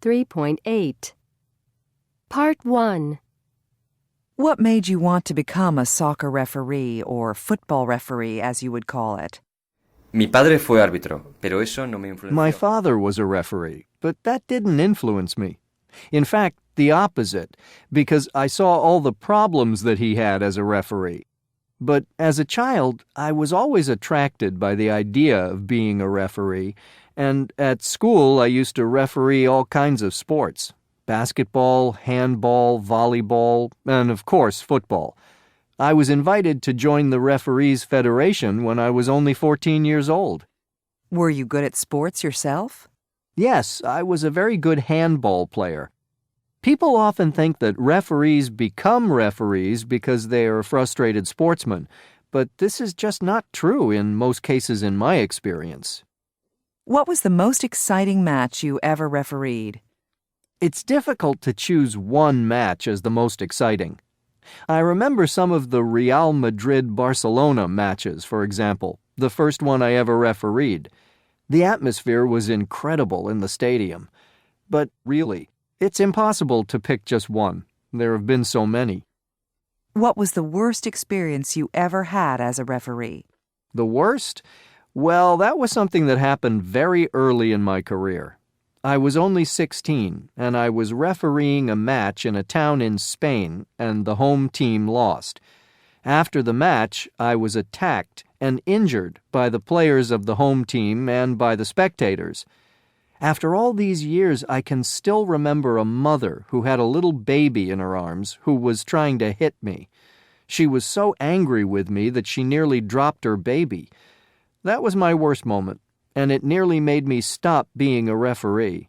3.8. Part 1. What made you want to become a soccer referee, or football referee, as you would call it? Mi padre fue árbitro, pero eso no me influenció. My father was a referee, but that didn't influence me. In fact, the opposite, because I saw all the problems that he had as a referee. But as a child, I was always attracted by the idea of being a referee, and at school I used to referee all kinds of sports: basketball, handball, volleyball, and of course football. I was invited to join the Referees Federation when I was only 14 years old. Were you good at sports yourself? Yes, I was a very good handball player. People often think that referees become referees because they are frustrated sportsmen, but this is just not true in most cases in my experience. What was the most exciting match you ever refereed? It's difficult to choose one match as the most exciting. I remember some of the Real Madrid-Barcelona matches, for example, the first one I ever refereed. The atmosphere was incredible in the stadium. But really, it's impossible to pick just one. There have been so many. What was the worst experience you ever had as a referee? The worst? Well, that was something that happened very early in my career. I was only 16, and I was refereeing a match in a town in Spain, and the home team lost. After the match, I was attacked and injured by the players of the home team and by the spectators. After all these years, I can still remember a mother who had a little baby in her arms who was trying to hit me. She was so angry with me that she nearly dropped her baby. That was my worst moment, and it nearly made me stop being a referee.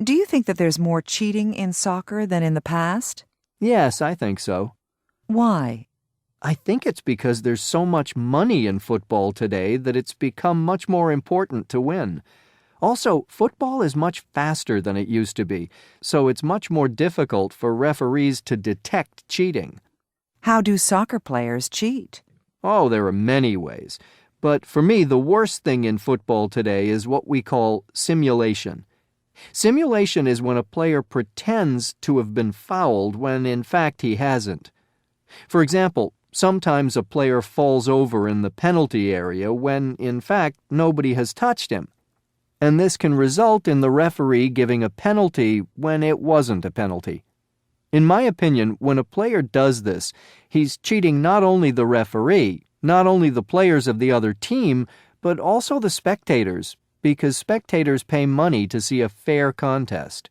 Do you think that there's more cheating in soccer than in the past? Yes, I think so. Why? I think it's because there's so much money in football today that it's become much more important to win. Also, football is much faster than it used to be, so it's much more difficult for referees to detect cheating. How do soccer players cheat? Oh, there are many ways. But for me, the worst thing in football today is what we call simulation. Simulation is when a player pretends to have been fouled when in fact he hasn't. For example, sometimes a player falls over in the penalty area when in fact nobody has touched him. And this can result in the referee giving a penalty when it wasn't a penalty. In my opinion, when a player does this, he's cheating not only the referee, not only the players of the other team, but also the spectators, because spectators pay money to see a fair contest.